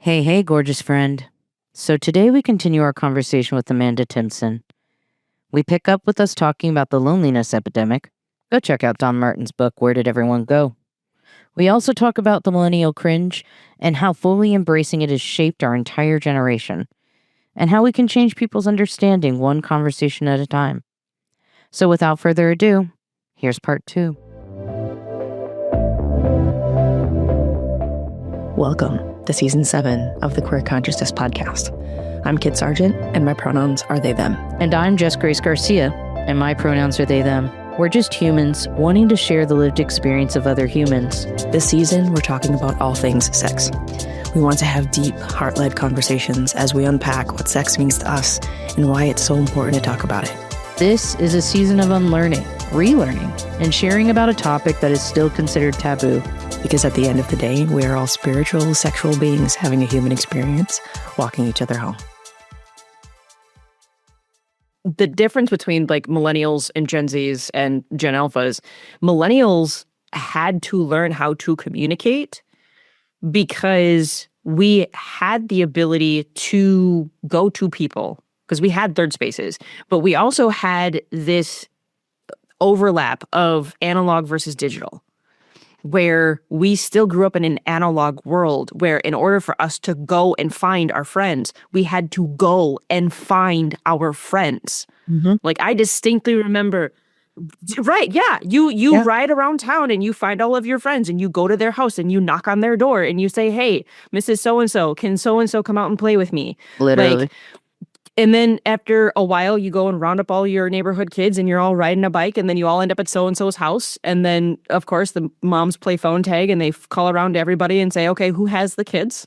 Hey, hey, gorgeous friend. So today we continue our conversation with Amanda Timpson. We pick up with us talking about the loneliness epidemic. Go check out Don Martin's book, Where Did Everyone Go? We also talk about the millennial cringe and how fully embracing it has shaped our entire generation, and how we can change people's understanding one conversation at a time. So without further ado, here's part 2. Welcome to Season 7 of the Queer Consciousness Podcast. I'm Kit Sargent, and my pronouns are they, them. And I'm Jess Grace Garcia, and my pronouns are they, them. We're just humans wanting to share the lived experience of other humans. This season, we're talking about all things sex. We want to have deep, heart-led conversations as we unpack what sex means to us and why it's so important to talk about it. This is a season of unlearning, relearning, and sharing about a topic that is still considered taboo. Because at the end of the day, we are all spiritual, sexual beings having a human experience, walking each other home. The difference between like millennials and Gen Zs and Gen Alphas, millennials had to learn how to communicate because we had the ability to go to people because we had third spaces, but we also had this overlap of analog versus digital, where we still grew up in an analog world where in order for us to go and find our friends, we had to go and find our friends. Mm-hmm. Like I distinctly remember, right, yeah, you ride around town and you find all of your friends and you go to their house and you knock on their door and you say, hey, Mrs. So-and-so, can so-and-so come out and play with me? Literally. Like, and then after a while, you go and round up all your neighborhood kids and you're all riding a bike and then you all end up at so-and-so's house. And then, of course, the moms play phone tag and they call around to everybody and say, okay, who has the kids?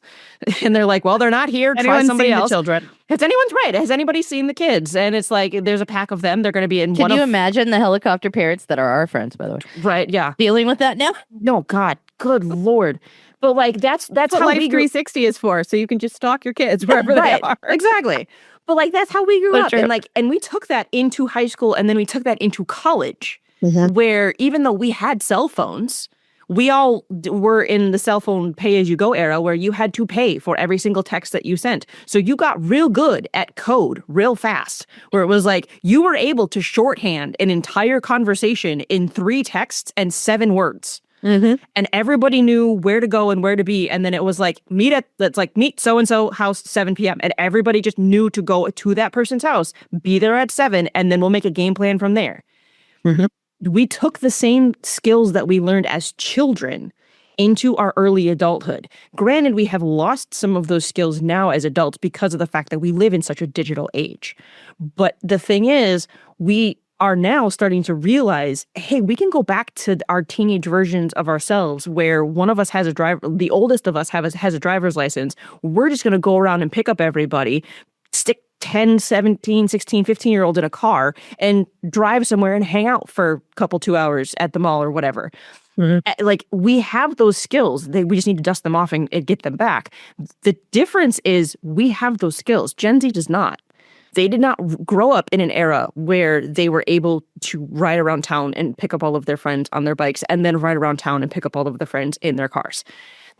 And they're like, well, they're not here. Try somebody else. The children? Has anybody seen the kids? And it's like, there's a pack of them. They're going to be in Can you imagine the helicopter parents that are our friends, by the way? Right, yeah. Dealing with that now? No, God, good Lord. But like, that's what how Life 360 is for. So you can just stalk your kids wherever they are. Exactly. But like, that's how we grew up. And we took that into high school and then we took that into college, where even though we had cell phones, we all were in the cell phone pay-as-you-go era where you had to pay for every single text that you sent. So you got real good at code real fast, where it was like you were able to shorthand an entire conversation in 3 texts and 7 words. Mm-hmm. And everybody knew where to go and where to be. And then it was like, meet so-and-so house 7 p.m. And everybody just knew to go to that person's house, be there at 7, and then we'll make a game plan from there. Mm-hmm. We took the same skills that we learned as children into our early adulthood. Granted, we have lost some of those skills now as adults because of the fact that we live in such a digital age. But the thing is, we are now starting to realize, hey, we can go back to our teenage versions of ourselves where one of us has a driver, the oldest of us has a driver's license. We're just going to go around and pick up everybody, stick 10, 17, 16, 15-year-olds in a car and drive somewhere and hang out for a couple 2 hours at the mall or whatever. Mm-hmm. Like, we have those skills. We just need to dust them off and get them back. The difference is we have those skills. Gen Z does not. They did not grow up in an era where they were able to ride around town and pick up all of their friends on their bikes and then ride around town and pick up all of the friends in their cars.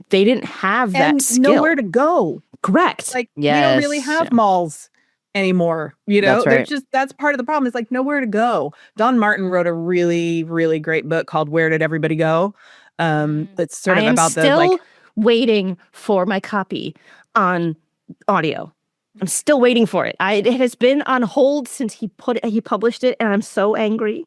They didn't have that skill. And nowhere to go. Correct. Like, we don't really have malls anymore. You know, that's right. That's part of the problem. It's like nowhere to go. Don Martin wrote a really, really great book called Where Did Everybody Go? That's sort of about still waiting for my copy on audio. I'm still waiting for it. It has been on hold since he published it, and I'm so angry.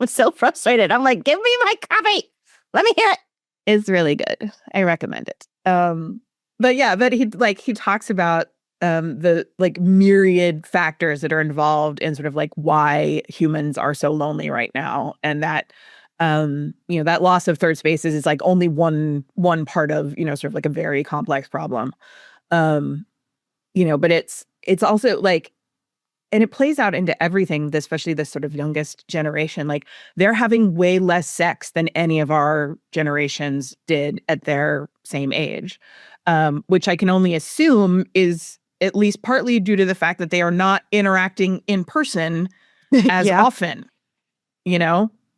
I'm so frustrated. I'm like, give me my copy. Let me hear it. It's really good. I recommend it. But he talks about the like myriad factors that are involved in sort of like why humans are so lonely right now, and that that loss of third spaces is like only one part of sort of like a very complex problem. But it's also like, and it plays out into everything, especially this sort of youngest generation. Like, they're having way less sex than any of our generations did at their same age, which I can only assume is at least partly due to the fact that they are not interacting in person as often,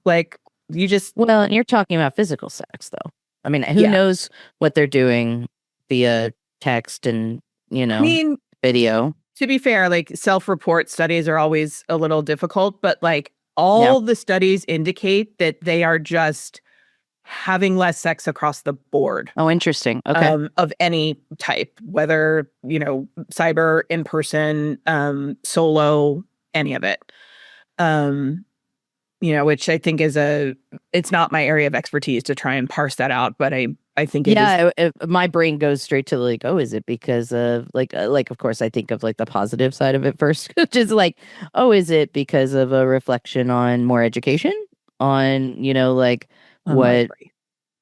like you just... Well, and you're talking about physical sex, though. I mean, who knows what they're doing via text and, I mean, video. to be fair, like self-report studies are always a little difficult, but like all the studies indicate that they are just having less sex across the board. Oh, interesting. Okay. Of any type, whether, cyber, in person, solo, any of it. Which I think it's not my area of expertise to try and parse that out, but I think it is. My brain goes straight to like, oh, is it because of like, of course I think of like the positive side of it first, which is like, oh, is it because of a reflection on more education on, like what,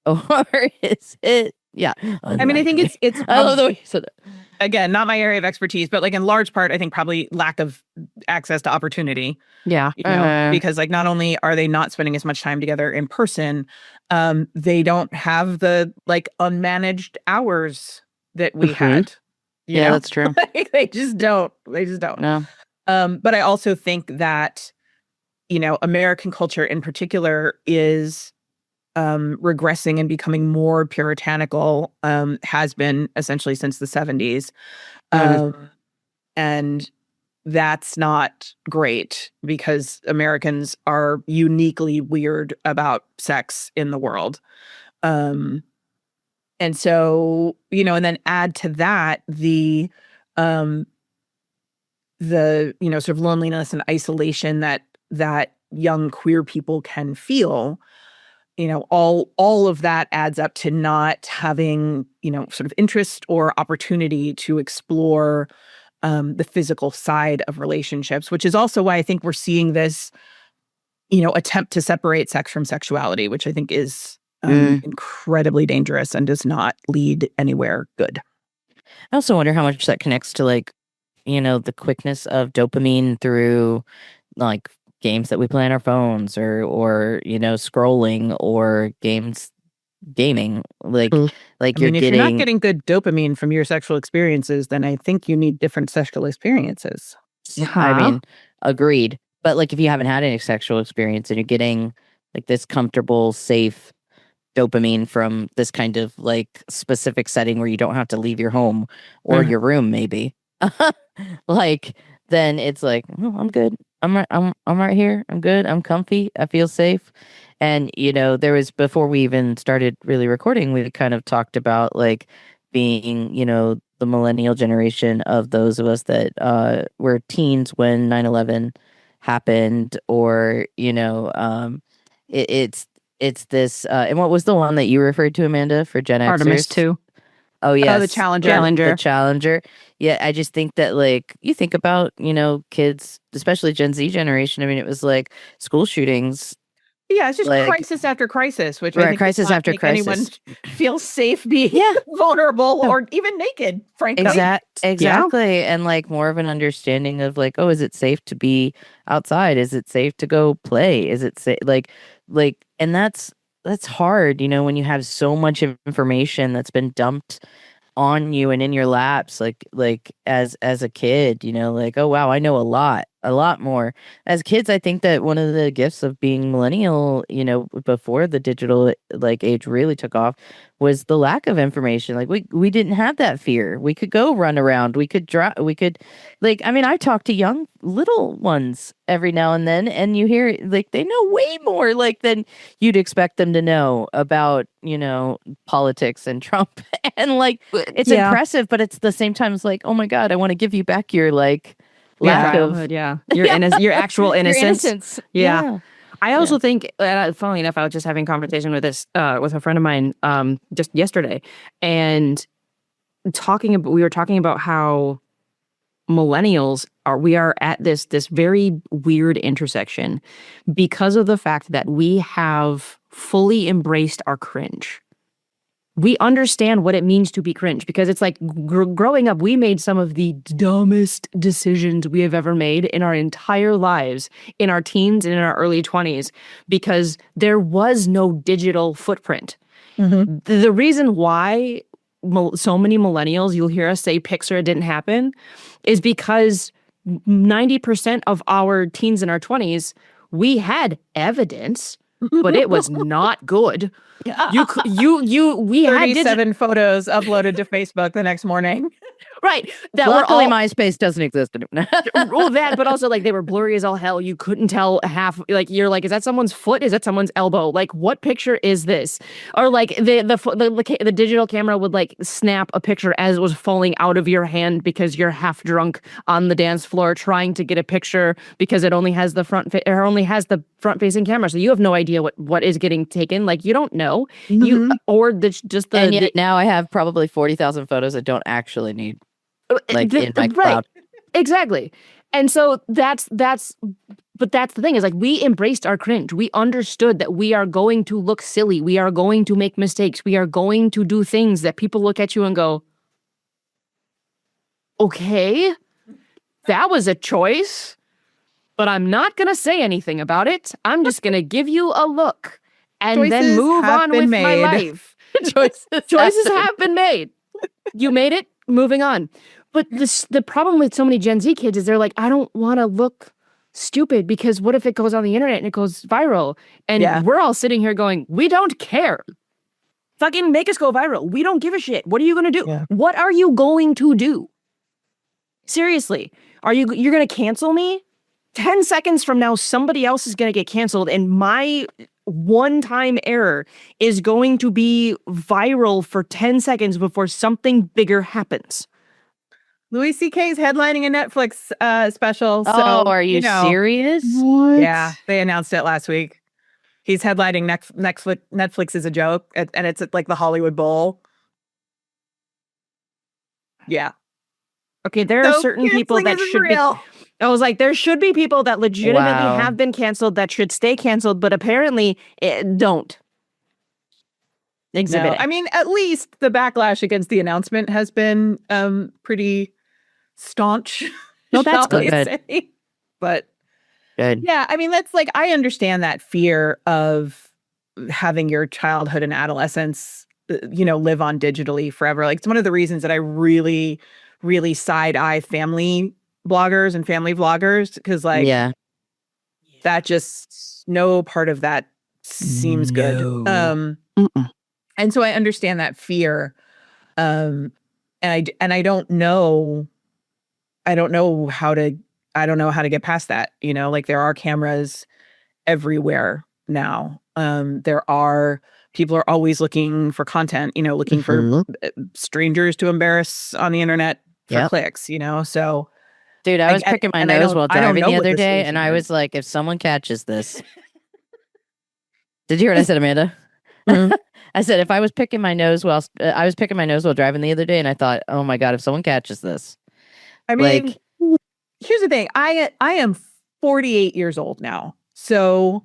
or is it? Yeah. I mean, I think it's I love the way you said that. Again, not my area of expertise, but like in large part, I think probably lack of access to opportunity. Yeah. Because like not only are they not spending as much time together in person, they don't have the like unmanaged hours that we had. That's true. They just don't. No. But I also think that, American culture in particular is regressing and becoming more puritanical, has been essentially since the 70s. And that's not great because Americans are uniquely weird about sex in the world. And so, and then add to that the sort of loneliness and isolation that young queer people can feel. All of that adds up to not having, sort of interest or opportunity to explore the physical side of relationships, which is also why I think we're seeing this, attempt to separate sex from sexuality, which I think is incredibly dangerous and does not lead anywhere good. I also wonder how much that connects to like, the quickness of dopamine through like games that we play on our phones or scrolling or gaming like if you're not getting good dopamine from your sexual experiences, then I think you need different sexual experiences. I mean, agreed. But like if you haven't had any sexual experience and you're getting like this comfortable, safe dopamine from this kind of like specific setting where you don't have to leave your home or your room, maybe like then it's like, oh, I'm good. I'm right here. I'm good. I'm comfy. I feel safe. And, there was, before we even started really recording, we kind of talked about like being, the millennial generation of those of us that were teens when 9/11 happened, or, it's this, and what was the one that you referred to, Amanda, for Gen Xers? Artemis 2. Oh, yes. The Challenger. The Challenger. Yeah, I just think that, like, you think about, kids, especially Gen Z generation. I mean, it was like school shootings. Yeah, it's just like, crisis after crisis, which right, I think crisis after crisis. Anyone feels safe being vulnerable or even naked, frankly. Exactly. And like more of an understanding of like, oh, is it safe to be outside? Is it safe to go play? Is it safe? Like, and that's hard, when you have so much information that's been dumped on you and in your laps, like as a kid, like, oh wow, I know a lot more. As kids, I think that one of the gifts of being millennial, before the digital like age really took off, was the lack of information. Like we didn't have that fear. We could go run around. We could like, I mean, I talk to young little ones every now and then, and you hear like they know way more like than you'd expect them to know about, politics and Trump. And like it's impressive, but it's the same time it's like, oh my God, I want to give you back your like lack of your actual innocence. Your innocence. Yeah. I also think, funnily enough, I was just having a conversation with with a friend of mine just yesterday, and we were talking about how millennials we are at this very weird intersection because of the fact that we have fully embraced our cringe. We understand what it means to be cringe because it's like growing up, we made some of the dumbest decisions we have ever made in our entire lives, in our teens and in our early 20s, because there was no digital footprint. Mm-hmm. The reason why so many millennials, you'll hear us say Pixar didn't happen, is because 90% of our teens and our 20s, we had evidence. but it was not good. We had 37 photos uploaded to Facebook the next morning. Right. Luckily, MySpace doesn't exist anymore. Well, that, but also like they were blurry as all hell. You couldn't tell half. Like you're like, is that someone's foot? Is that someone's elbow? Like, what picture is this? Or like the digital camera would like snap a picture as it was falling out of your hand because you're half drunk on the dance floor trying to get a picture because it only has the front facing camera, so you have no idea what is getting taken. Like you don't know. And yet now I have probably 40,000 photos I don't actually need. Like in my cloud. Exactly. And so that's the thing is like we embraced our cringe. We understood that we are going to look silly. We are going to make mistakes. We are going to do things that people look at you and go, okay, that was a choice, but I'm not going to say anything about it. I'm just going to give you a look and then move on with my life. Choices have been made. You made it, moving on. But the problem with so many Gen Z kids is they're like, I don't want to look stupid because what if it goes on the internet and it goes viral? And we're all sitting here going, we don't care. Fucking make us go viral. We don't give a shit. What are you going to do? Yeah. What are you going to do? Seriously, you're going to cancel me? 10 seconds from now, somebody else is going to get canceled and my one-time error is going to be viral for 10 seconds before something bigger happens. Louis C.K.'s headlining a Netflix special. So, are you serious? What? Yeah, they announced it last week. He's headlining Netflix is a joke, and it's at like the Hollywood Bowl. Yeah. Okay, there are certain people that should real. Be... I was like, there should be people that legitimately have been canceled that should stay canceled, but apparently don't. Exhibit. No, I mean, at least the backlash against the announcement has been pretty staunch. No, that's good. But good. Yeah, I mean, that's like, I understand that fear of having your childhood and adolescence, live on digitally forever. Like, it's one of the reasons that I really, really side-eye family bloggers and family vloggers, because like, that just, no part of that seems good. And so I understand that fear. And I don't know how to get past that. Like there are cameras everywhere now. People are always looking for content, looking for strangers to embarrass on the internet for clicks, so. Dude, I was picking my nose while driving the other day and I was like, if someone catches this. Did you hear what I said, Amanda? I said, if I was picking my nose while driving the other day, and I thought, oh my God, if someone catches this. I mean, here's the thing. I am 48 years old now. So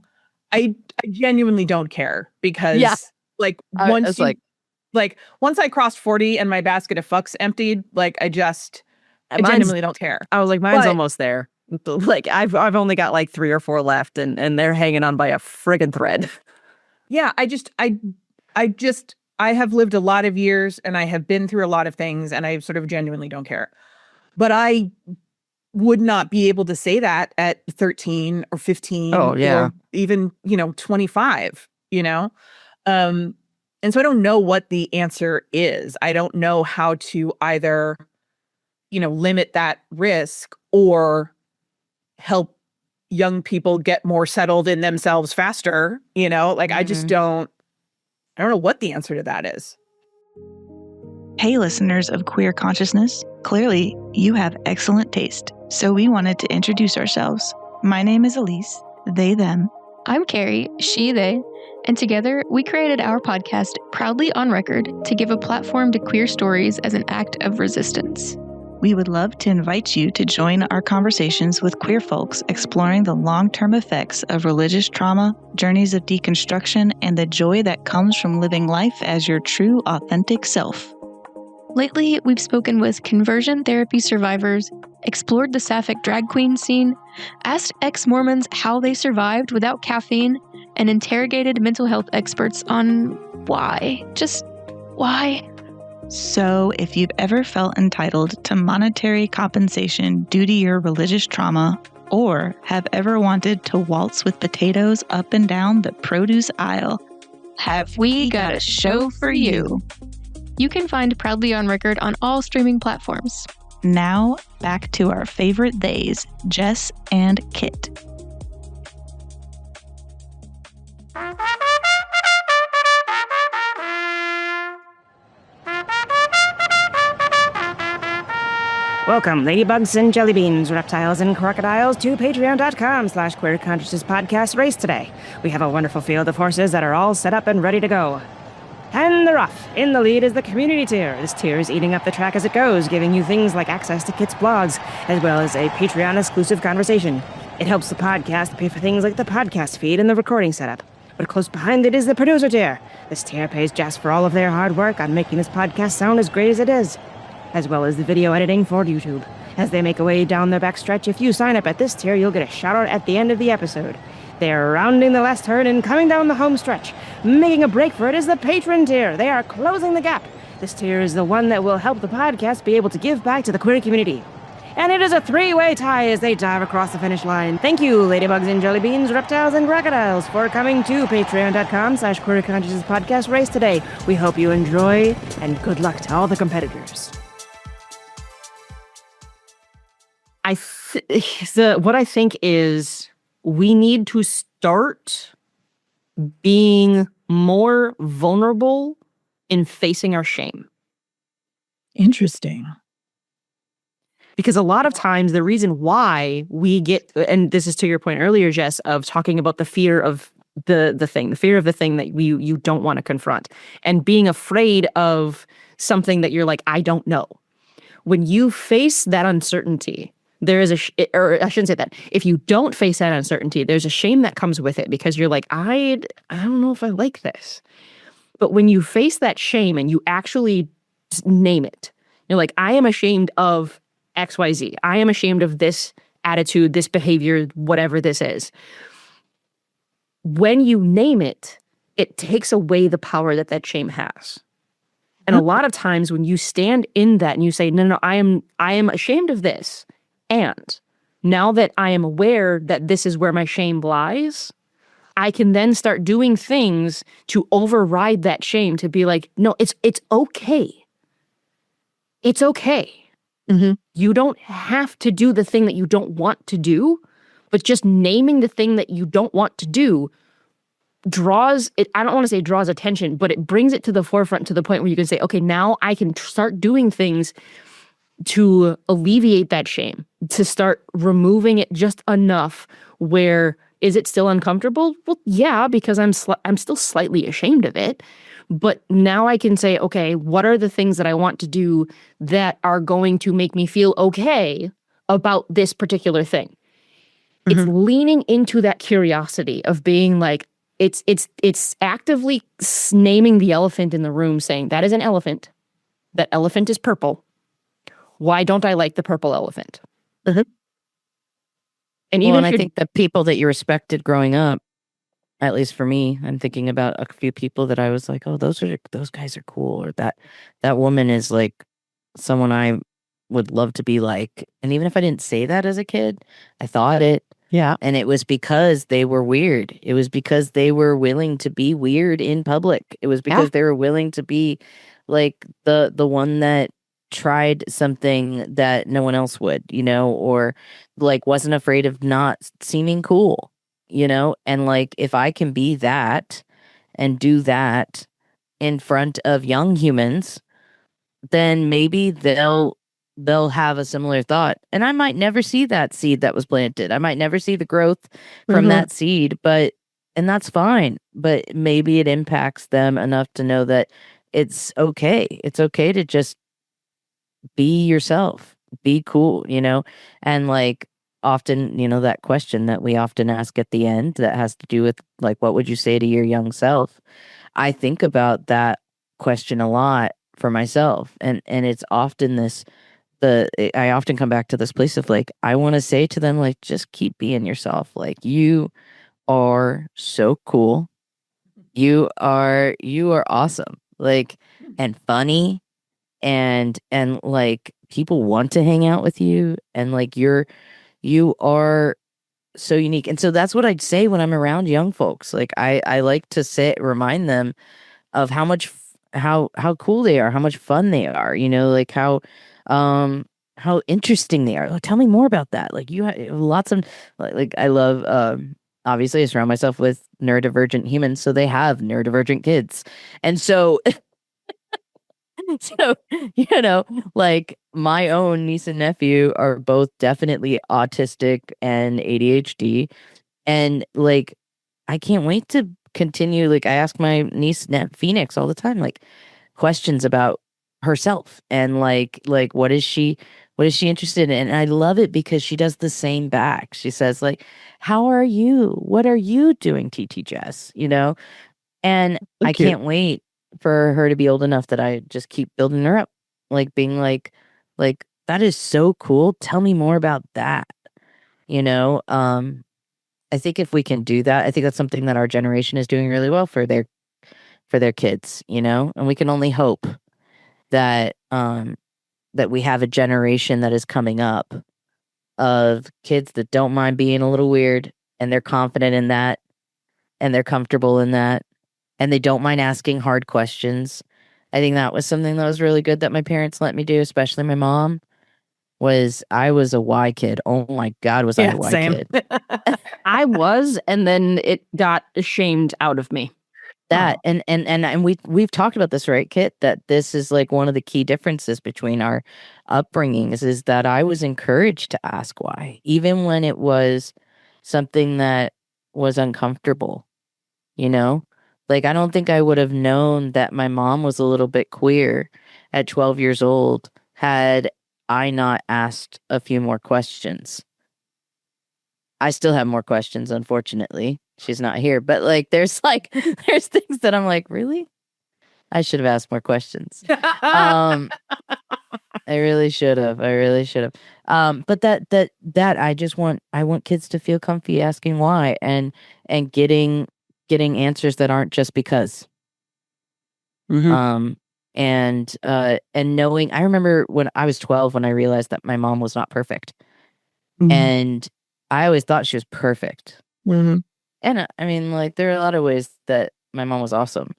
I genuinely don't care because once I crossed 40 and my basket of fucks emptied, like I genuinely don't care. I was like, mine's almost there. Like I've only got like 3 or 4 left and they're hanging on by a friggin' thread. Yeah, I have lived a lot of years and I have been through a lot of things and I sort of genuinely don't care. But I would not be able to say that at 13 or 15 or even, 25, And so I don't know what the answer is. I don't know how to either, limit that risk or help young people get more settled in themselves faster, I just I don't know what the answer to that is. Hey, listeners of Queer Consciousness. Clearly, you have excellent taste, so we wanted to introduce ourselves. My name is Elise, they, them. I'm Carrie, she, they, and together we created our podcast Proudly on Record to give a platform to queer stories as an act of resistance. We would love to invite you to join our conversations with queer folks exploring the long-term effects of religious trauma, journeys of deconstruction, and the joy that comes from living life as your true, authentic self. Lately, we've spoken with conversion therapy survivors, explored the sapphic drag queen scene, asked ex-Mormons how they survived without caffeine, and interrogated mental health experts on why. Just why? So, if you've ever felt entitled to monetary compensation due to your religious trauma, or have ever wanted to waltz with potatoes up and down the produce aisle, Have we got a show for you? You can find Proudly on Record on all streaming platforms. Now, back to our favorite theys, Jess and Kit. Welcome, ladybugs and jellybeans, reptiles and crocodiles, to patreon.com/queerconsciousness race today. We have a wonderful field of horses that are all set up and ready to go. And the rough. In the lead is the community tier. This tier is eating up the track as it goes, giving you things like access to Kit's blogs, as well as a Patreon-exclusive conversation. It helps the podcast pay for things like the podcast feed and the recording setup. But close behind it is the producer tier. This tier pays Jess for all of their hard work on making this podcast sound as great as it is, as well as the video editing for YouTube. As they make a way down their backstretch, if you sign up at this tier, you'll get a shout-out at the end of the episode. They are rounding the last turn and coming down the home stretch. Making a break for it is the patron tier. They are closing the gap. This tier is the one that will help the podcast be able to give back to the queer community. And it is a three-way tie as they dive across the finish line. Thank you, ladybugs and jellybeans, reptiles and crocodiles, for coming to patreon.com/queerconsciousness race today. We hope you enjoy, and good luck to all the competitors. What I think is we need to start being more vulnerable in facing our shame. Interesting. Because a lot of times the reason why we get, and this is to your point earlier, Jess, of talking about the fear of the fear of the thing that you don't want to confront, and being afraid of something that you're like, I don't know. When you face that uncertainty, there is or I shouldn't say that. If you don't face that uncertainty, there's a shame that comes with it because you're like, I don't know if I like this. But when you face that shame and you actually name it, you're like, I am ashamed of XYZ. I am ashamed of this attitude, this behavior, whatever this is. When you name it, it takes away the power that shame has. And a lot of times when you stand in that and you say, no, I am ashamed of this. And now that I am aware that this is where my shame lies, I can then start doing things to override that shame, to be like, no, it's okay. It's okay. Mm-hmm. You don't have to do the thing that you don't want to do, but just naming the thing that you don't want to do draws it. I don't want to say draws attention, but it brings it to the forefront to the point where you can say, okay, now I can start doing things to alleviate that shame, to start removing it just enough where, is it still uncomfortable? Well, yeah, because I'm still slightly ashamed of it. But now I can say, okay, what are the things that I want to do that are going to make me feel okay about this particular thing? Mm-hmm. It's leaning into that curiosity of being like, it's actively naming the elephant in the room, saying, that is an elephant. That elephant is purple. Why don't I like the purple elephant? Mm-hmm. And even I think the people that you respected growing up, at least for me, I'm thinking about a few people that I was like, oh, those guys are cool, or that woman is like someone I would love to be like. And even if I didn't say that as a kid, I thought it. Yeah. And it was because they were weird. It was because they were willing to be weird in public. It was because they were willing to be like the one that tried something that no one else would, or like wasn't afraid of not seeming cool, and like if I can be that and do that in front of young humans, then maybe they'll have a similar thought. And I might never see that seed that was planted. I might never see the growth from that seed, and that's fine. But maybe it impacts them enough to know that it's okay. It's okay to just be yourself, be cool, and like often, that question that we often ask at the end that has to do with like, what would you say to your young self? I think about that question a lot for myself. And it's often I often come back to this place of like, I want to say to them, like, just keep being yourself. Like, you are so cool. You are awesome. Like, and funny. And like people want to hang out with you, and like you are so unique. And so that's what I'd say when I'm around young folks. Like I like to remind them of how much how cool they are, how much fun they are, like how interesting they are. Like, tell me more about that. Like you have lots of like I love obviously I surround myself with neurodivergent humans, so they have neurodivergent kids. And so so, like my own niece and nephew are both definitely autistic and ADHD. And like, I can't wait to continue. Like, I ask my niece Phoenix all the time, like questions about herself and like what is she interested in? And I love it because she does the same back. She says like, "How are you? What are you doing, TT Jess?" And I cute. can't wait for her to be old enough that I just keep building her up, like being like, that is so cool. Tell me more about that. I think if we can do that, I think that's something that our generation is doing really well for their kids, and we can only hope that that we have a generation that is coming up of kids that don't mind being a little weird and they're confident in that and they're comfortable in that and they don't mind asking hard questions. I think that was something that was really good that my parents let me do, especially my mom. I was a Y kid. Oh my God, was I a Y same. kid? I was, and then it got shamed out of me. That and we've talked about this, right, Kit? That this is like one of the key differences between our upbringings is that I was encouraged to ask why, even when it was something that was uncomfortable. Like I don't think I would have known that my mom was a little bit queer at 12 years old had I not asked a few more questions. I still have more questions, unfortunately. She's not here, but like there's things that I'm like, really? I should have asked more questions. I really should have. But that I want kids to feel comfy asking why and getting answers that aren't just because. Mm-hmm. And knowing, I remember when I was 12 when I realized that my mom was not perfect. Mm-hmm. And I always thought she was perfect. Mm-hmm. And I mean, like, there are a lot of ways that my mom was awesome,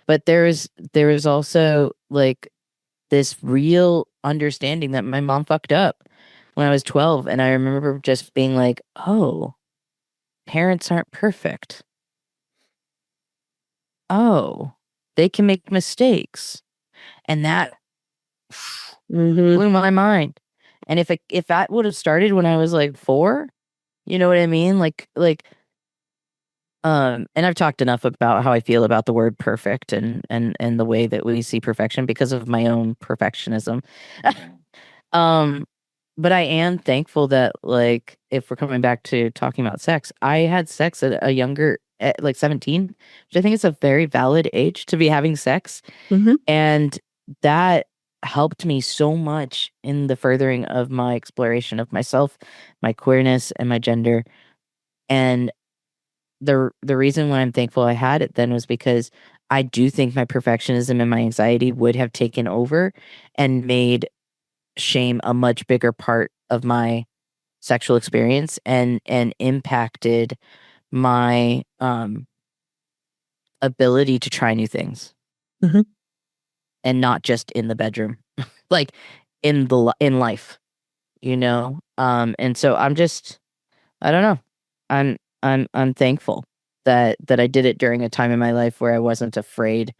but there was also like this real understanding that my mom fucked up when I was 12. And I remember just being like, oh, parents aren't perfect. Oh, they can make mistakes. And that blew my mind. And if that would have started when I was like 4, you know what I mean? And I've talked enough about how I feel about the word perfect and the way that we see perfection because of my own perfectionism. But I am thankful that, like, if we're coming back to talking about sex, I had sex at a younger, at like 17, which I think is a very valid age to be having sex. Mm-hmm. And that helped me so much in the furthering of my exploration of myself, my queerness, and my gender. And the reason why I'm thankful I had it then was because I do think my perfectionism and my anxiety would have taken over and made shame a much bigger part of my sexual experience and impacted my ability to try new things. Mm-hmm. And not just in the bedroom, like in life, and so I'm just, I don't know, I'm thankful that I did it during a time in my life where I wasn't afraid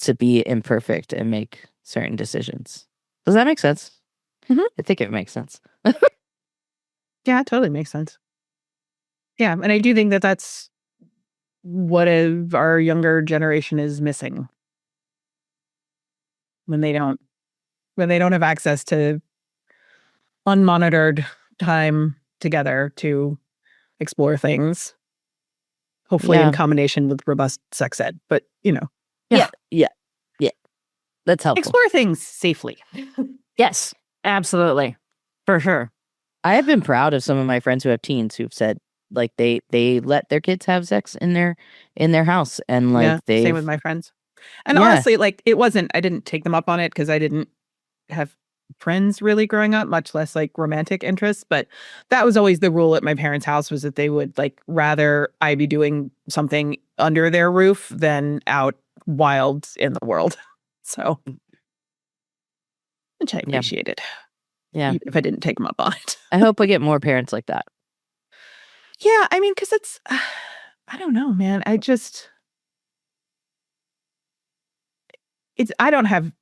to be imperfect and make certain decisions. Does that make sense? Mm-hmm. I think it makes sense. Yeah, it totally makes sense. Yeah, and I do think that that's what our younger generation is missing when they don't have access to unmonitored time together to explore things. Hopefully in combination with robust sex ed, but Yeah. That's helpful. Explore things safely. Yes, absolutely. For sure. I have been proud of some of my friends who have teens who've said like they let their kids have sex in their house, and like same with my friends. And honestly, like I didn't take them up on it because I didn't have friends really growing up, much less like romantic interests. But that was always the rule at my parents' house, was that they would like rather I be doing something under their roof than out wild in the world. So, which I appreciated. Yeah. Even if I didn't take them up on it. I hope we get more parents like that. Yeah, I mean, because it's, I don't know, man. I don't have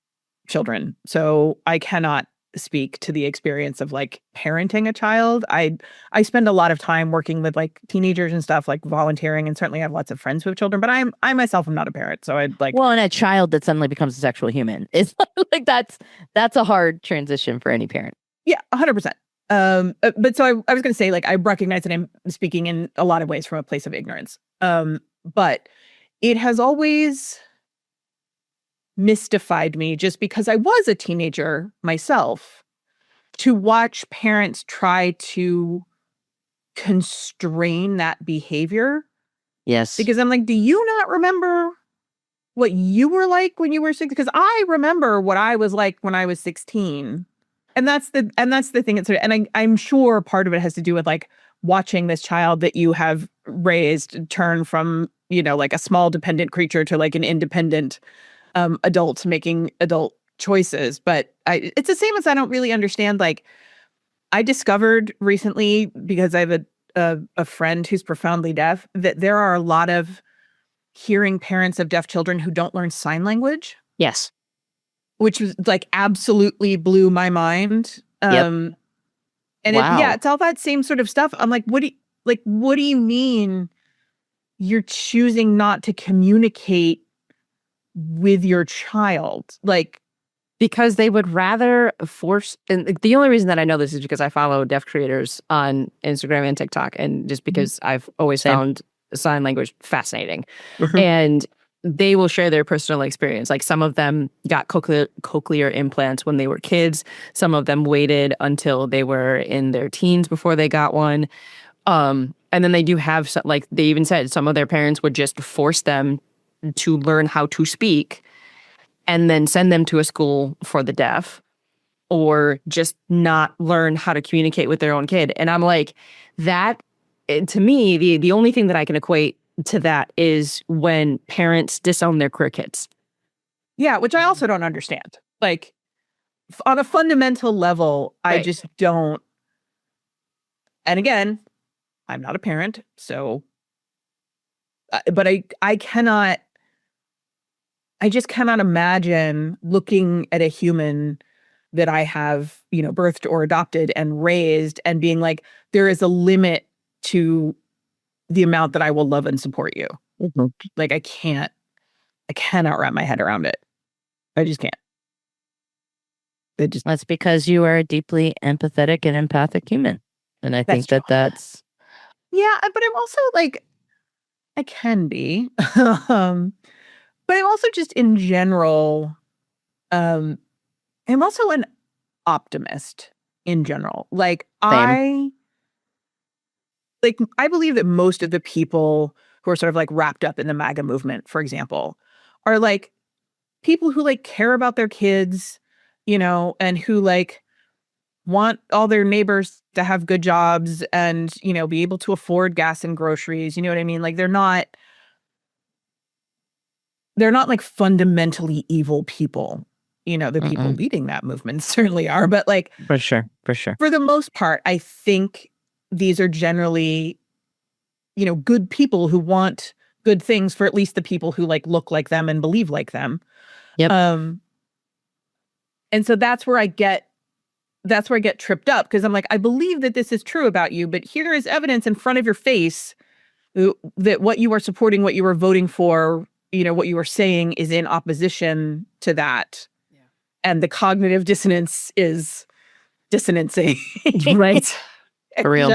children, so I cannot speak to the experience of like parenting a child. I spend a lot of time working with like teenagers and stuff, like volunteering, and certainly have lots of friends who have children, but I myself am not a parent, so I'd like. Well, and a child that suddenly becomes a sexual human, it's like that's a hard transition for any parent. Yeah, 100%. But so I was going to say, like, I recognize that I'm speaking in a lot of ways from a place of ignorance. But it has always mystified me, just because I was a teenager myself, to watch parents try to constrain that behavior. Yes. Because I'm like, do you not remember what you were like when you were 16? Because I remember what I was like when I was 16. And that's the thing. And I'm sure part of it has to do with like watching this child that you have raised turn from, like a small dependent creature to like an independent adult making adult choices. But it's the same as I don't really understand. Like, I discovered recently, because I have a friend who's profoundly deaf, that there are a lot of hearing parents of deaf children who don't learn sign language. Yes. Which was like absolutely blew my mind. And wow. it's all that same sort of stuff. I'm like, what do you mean you're choosing not to communicate with your child? Like, because they would rather force, and the only reason that I know this is because I follow deaf creators on Instagram and TikTok, and just because I've always found sign language fascinating. And they will share their personal experience. Like, some of them got cochlear implants when they were kids. Some of them waited until they were in their teens before they got one. And then they do have some, like they even said, some of their parents would just force them to learn how to speak and then send them to a school for the deaf, or just not learn how to communicate with their own kid. And I'm like, that, to me, the only thing that I can equate to that is when parents disown their queer kids. Yeah, which I also don't understand. Like, on a fundamental level, I just don't. And again, I'm not a parent, so. But I cannot. I just cannot imagine looking at a human that I have, birthed or adopted and raised, and being like, there is a limit to the amount that I will love and support you. Mm-hmm. Like, I cannot wrap my head around it. I just can't. That's because you are a deeply empathetic and empathic human. And I think that's. Yeah, but I'm also like, I can be. But I'm also just in general, I'm also an optimist in general. Like, Same. I believe that most of the people who are sort of like wrapped up in the MAGA movement, for example, are like people who like care about their kids, and who like want all their neighbors to have good jobs and, be able to afford gas and groceries. You know what I mean? Like, they're not like fundamentally evil people. The people leading that movement certainly are, but like, For sure. For the most part, I think these are generally, good people who want good things for at least the people who like look like them and believe like them. Yep. And so that's where I get tripped up, because I'm like, I believe that this is true about you, but here is evidence in front of your face that what you are supporting, what you are voting for, what you are saying is in opposition to that. Yeah. And the cognitive dissonance is dissonancing. Right. For real.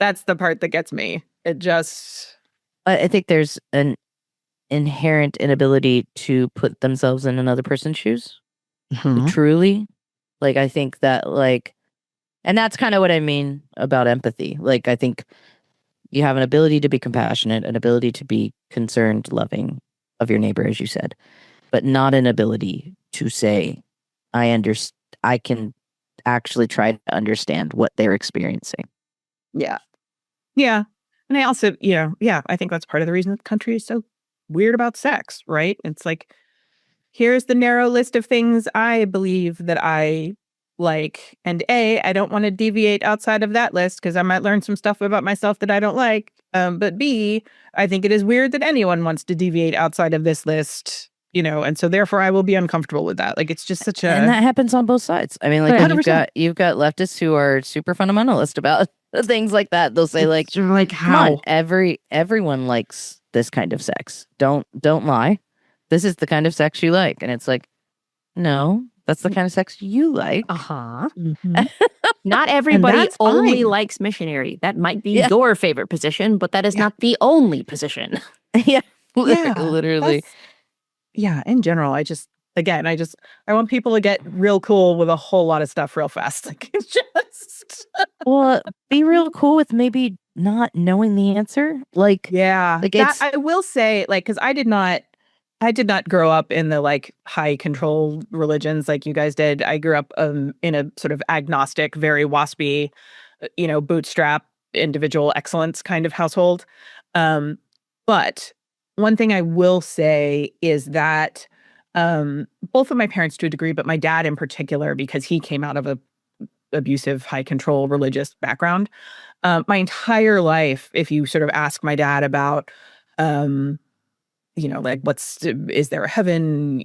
That's the part that gets me. It just. I think there's an inherent inability to put themselves in another person's shoes. Truly. Like, I think that, like, and that's kind of what I mean about empathy. Like, I think you have an ability to be compassionate, an ability to be concerned, loving of your neighbor, as you said, but not an ability to say, I I can actually try to understand what they're experiencing. Yeah. Yeah. And I also, I think that's part of the reason the country is so weird about sex, right? It's like, here's the narrow list of things I believe that I like. And I don't want to deviate outside of that list because I might learn some stuff about myself that I don't like. But B, I think it is weird that anyone wants to deviate outside of this list, and so therefore I will be uncomfortable with that. Like, it's just such a... And that happens on both sides. I mean, like, when you've got leftists who are super fundamentalist about things like that. They'll say, like, how? Come on, everyone likes this kind of sex. Don't lie. This is the kind of sex you like. And it's like, no, that's the kind of sex you like. Mm-hmm. Not everybody only likes missionary. That might be your favorite position, but that is not the only position. Literally. In general, I want people to get real cool with a whole lot of stuff real fast. Like, it's just... Well, be real cool with maybe not knowing the answer. Like, like I will say, like, because I did not grow up in the like high control religions like you guys did. I grew up in a sort of agnostic, very waspy, bootstrap individual excellence kind of household. But one thing I will say is that both of my parents to a degree, but my dad in particular, because he came out of a abusive, high control religious background. My entire life, if you sort of ask my dad about, like, is there a heaven?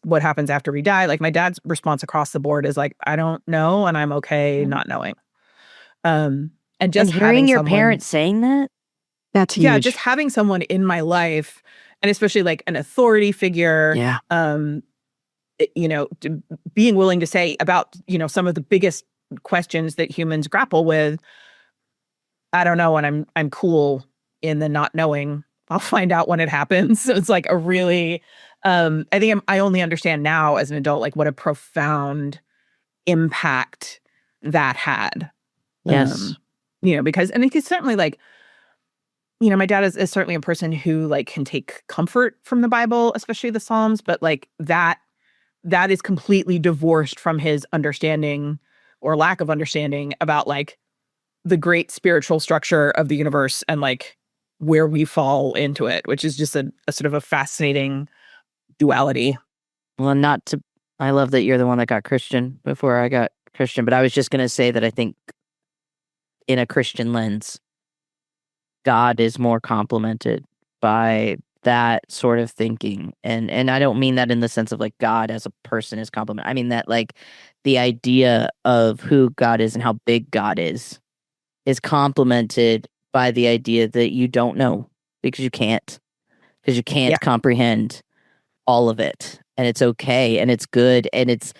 What happens after we die? Like, my dad's response across the board is like, I don't know, and I'm okay not knowing. And just hearing your parents saying that, that's huge. Yeah, just having someone in my life, and especially like an authority figure. Yeah. Being willing to say about, some of the biggest questions that humans grapple with, I don't know, and I'm cool in the not knowing. I'll find out when it happens. So it's like a really, I think I only understand now as an adult, like, what a profound impact that had. Yes. Because, and it's certainly like, my dad is certainly a person who like can take comfort from the Bible, especially the Psalms, but like that is completely divorced from his understanding or lack of understanding about like the great spiritual structure of the universe and like where we fall into it, which is just a sort of a fascinating duality. Well, I love that you're the one that got Christian before I got Christian, but I was just going to say that I think in a Christian lens, God is more complemented by that sort of thinking. And I don't mean that in the sense of like God as a person is complement. I mean that like the idea of who God is and how big God is complemented by the idea that you don't know because you can't comprehend all of it. And it's okay and it's good and it's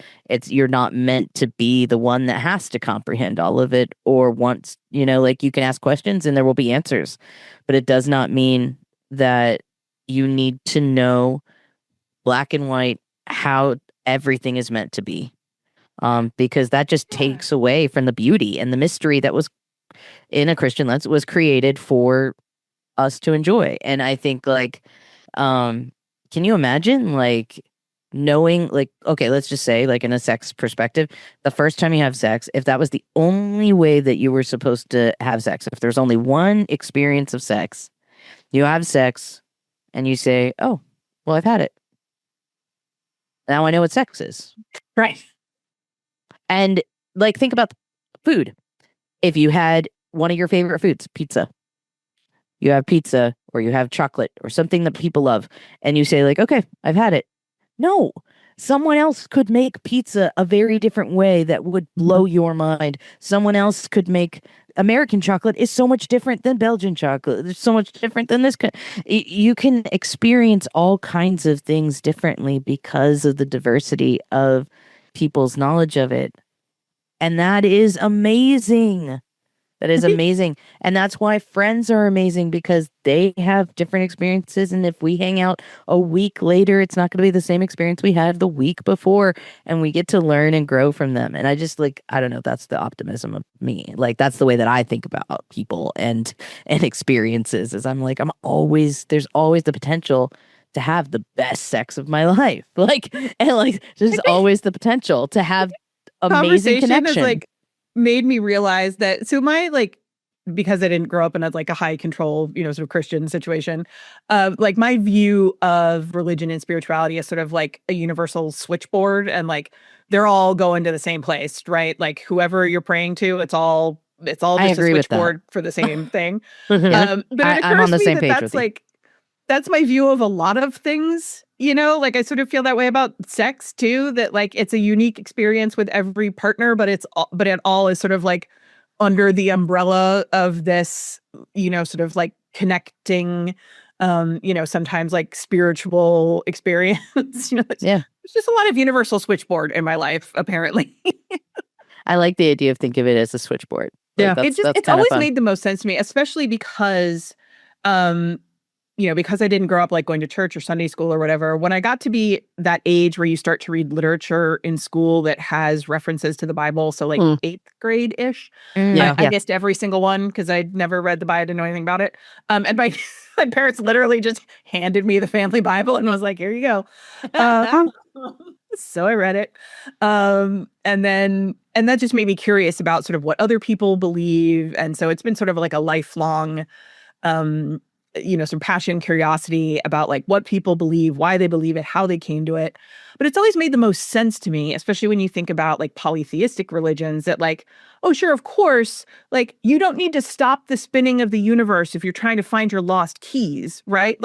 you're not meant to be the one that has to comprehend all of it or wants, like you can ask questions and there will be answers. But it does not mean that you need to know black and white how everything is meant to be. Because that just takes away from the beauty and the mystery that was in a Christian lens was created for us to enjoy. And I think like, can you imagine like knowing like, okay, let's just say like in a sex perspective, the first time you have sex, if that was the only way that you were supposed to have sex, if there's only one experience of sex, you have sex and you say, oh, well, I've had it. Now I know what sex is. Right. And like, think about food. If you had one of your favorite foods, pizza, you have pizza or you have chocolate or something that people love, and you say like, okay, I've had it. No, someone else could make pizza a very different way that would blow your mind. Someone else could make American chocolate is so much different than Belgian chocolate. It's so much different than this. You can experience all kinds of things differently because of the diversity of people's knowledge of it. And that is amazing. That is amazing. And that's why friends are amazing because they have different experiences. And if we hang out a week later, it's not going to be the same experience we had the week before. And we get to learn and grow from them. And I just like, I don't know, that's the optimism of me. Like, that's the way that I think about people and experiences is I'm like, there's always the potential to have the best sex of my life. Like, and like, there's always the potential to have amazing conversation connection. has made me realize that. So my because I didn't grow up in a high control, sort of Christian situation, my view of religion and spirituality is sort of like a universal switchboard, and they're all going to the same place, right? Like whoever you're praying to, it's all just a switchboard for the same thing. But it I'm on occurs the to me same that page that's with you. that's my view of a lot of things, I sort of feel that way about sex too, that it's a unique experience with every partner, but it all is sort of under the umbrella of this, sort of connecting, sometimes spiritual experience. There's just a lot of universal switchboard in my life, apparently. I like the idea of think of it as a switchboard. It's always made the most sense to me, especially because, because I didn't grow up going to church or Sunday school or whatever. When I got to be that age where you start to read literature in school that has references to the Bible, so 8th grade-ish, I missed every single one because I'd never read the Bible, I didn't know anything about it. And my parents literally just handed me the family Bible and was like, "Here you go." So I read it. And that just made me curious about sort of what other people believe. And so it's been sort of a lifelong some passion, curiosity about what people believe, why they believe it, how they came to it. But it's always made the most sense to me, especially when you think about polytheistic religions, that oh, sure, of course, you don't need to stop the spinning of the universe if you're trying to find your lost keys, right?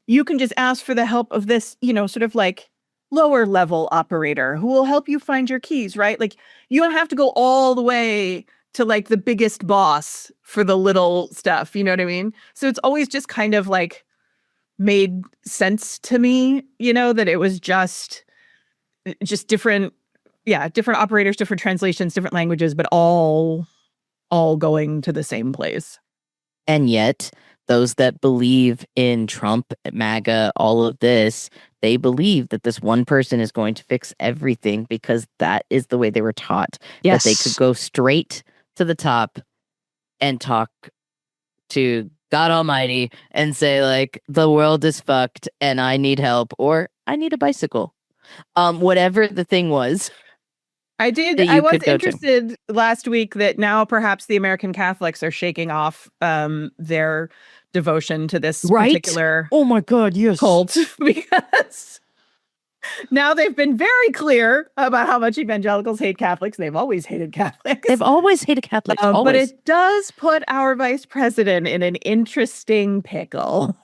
You can just ask for the help of this, sort of lower level operator who will help you find your keys, right? You don't have to go all the way to the biggest boss for the little stuff, you know what I mean? So it's always just kind of made sense to me, that it was just different operators, different translations, different languages, but all going to the same place. And yet, those that believe in Trump, MAGA, all of this, they believe that this one person is going to fix everything because that is the way they were taught. Yes. That they could go straight to the top and talk to God Almighty and say the world is fucked and I need help or I need a bicycle. Whatever the thing was. I was interested last week that now perhaps the American Catholics are shaking off their devotion to this particular oh my God, yes. cult, because now they've been very clear about how much evangelicals hate Catholics. They've always hated Catholics. They've always hated Catholics. But it does put our vice president in an interesting pickle.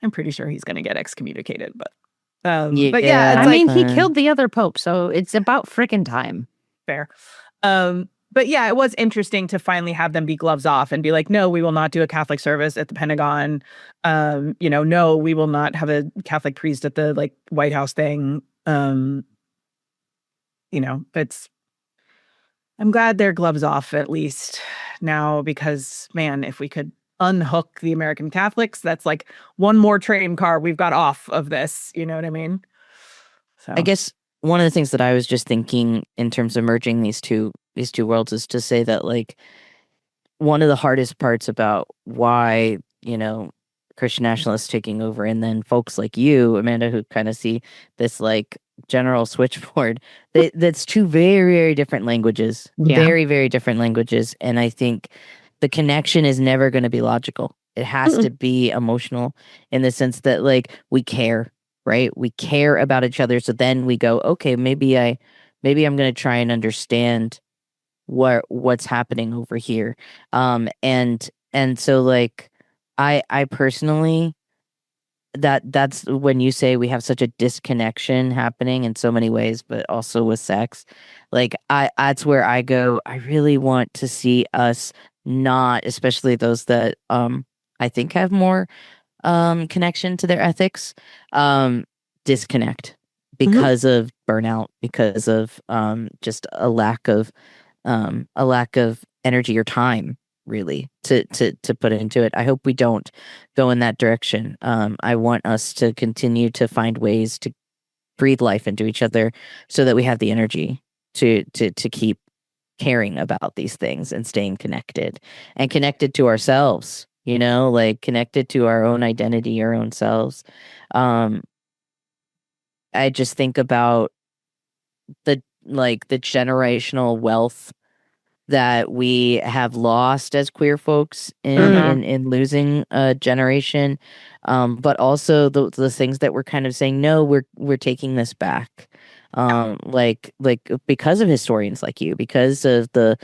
I'm pretty sure he's going to get excommunicated, but he killed the other pope, so it's about frickin' time. Fair. But yeah, it was interesting to finally have them be gloves off and be like, no, we will not do a Catholic service at the Pentagon. No, we will not have a Catholic priest at the White House thing. I'm glad they're gloves off at least now, because man, if we could unhook the American Catholics, that's one more train car we've got off of this. You know what I mean? So I guess one of the things that I was just thinking in terms of merging these two worlds is to say that one of the hardest parts about why Christian nationalists taking over, and then folks like you, Amanda, who kind of see this general switchboard, that's two very, very different languages. Very, very different languages. And I think the connection is never going to be logical. It has to be emotional, in the sense that we care, right? We care about each other. So then we go, okay, maybe I'm going to try and understand what's happening over here. And so I personally, that's when you say we have such a disconnection happening in so many ways, but also with sex, that's where I go, I really want to see us not, especially those that I think have more connection to their ethics, disconnect because of burnout, because of just a lack of energy or time, really, to put into it. I hope we don't go in that direction. I want us to continue to find ways to breathe life into each other so that we have the energy to keep caring about these things and staying connected to ourselves, connected to our own identity, our own selves. I just think about the generational wealth that we have lost as queer folks in losing a generation, but also the things that we're kind of saying, no, we're taking this back, like because of historians like you, because of the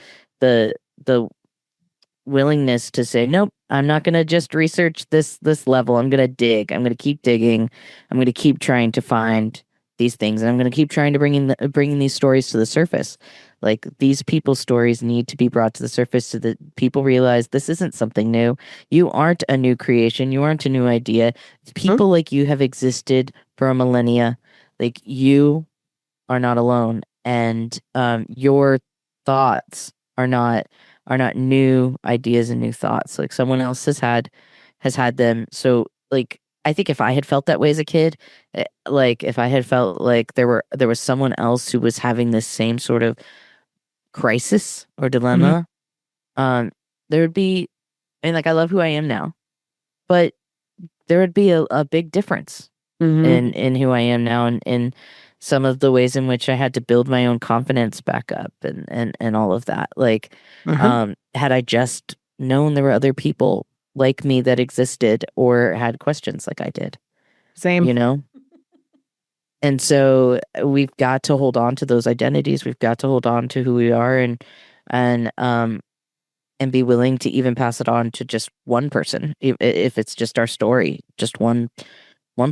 willingness to say, nope, I'm not going to just research this level. I'm going to dig. I'm going to keep digging. I'm going to keep trying to find these things, and I'm going to keep trying to bringing these stories to the surface. Like, these people's stories need to be brought to the surface so that people realize this isn't something new. You aren't a new creation. You aren't a new idea. People like you have existed for a millennia. Like, you are not alone, and your thoughts are not new ideas and new thoughts. Like, someone else has had them. So, like, I think if I had felt that way as a kid, like if I had felt like there was someone else who was having this same sort of crisis or dilemma, there would be, and like, I love who I am now, but there would be a big difference in who I am now, and in some of the ways in which I had to build my own confidence back up, and all of that. Like, had I just known there were other people like me that existed or had questions like I did. Same. You know? And so we've got to hold on to those identities. We've got to hold on to who we are, and be willing to even pass it on to just one person, if it's just our story, just one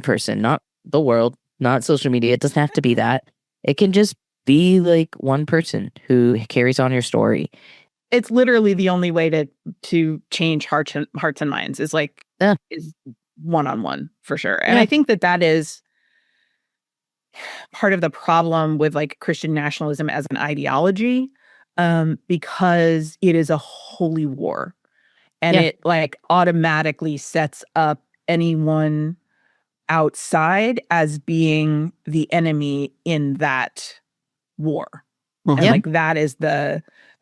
person, not the world, not social media. It doesn't have to be that. It can just be like one person who carries on your story. It's literally the only way to change hearts and minds is like is one-on-one, for sure. And I think that is part of the problem with like Christian nationalism as an ideology, because it is a holy war, and it like automatically sets up anyone outside as being the enemy in that war. And like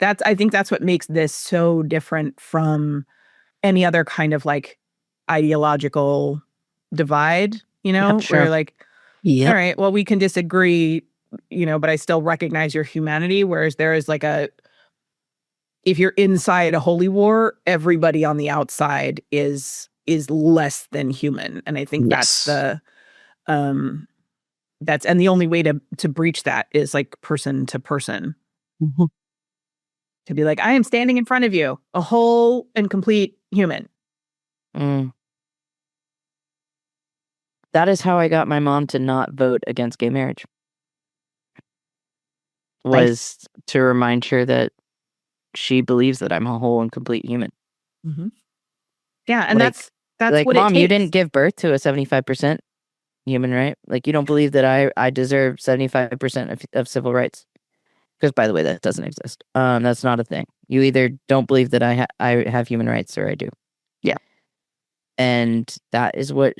I think that's what makes this so different from any other kind of like ideological divide, where like, all right, well, we can disagree, but I still recognize your humanity. Whereas there is like if you're inside a holy war, everybody on the outside is less than human. And I think that's the and the only way to breach that is like person to person. To be like, I am standing in front of you, a whole and complete human. That is how I got my mom to not vote against gay marriage. Was to remind her that she believes that I'm a whole and complete human. Yeah, and like, that's like, what Mom, it takes. you didn't give birth to a 75% human, right? Like, you don't believe that I deserve 75% of civil rights. Because, by the way, that doesn't exist. That's not a thing. You either don't believe that I have human rights, or I do. Yeah. And that is what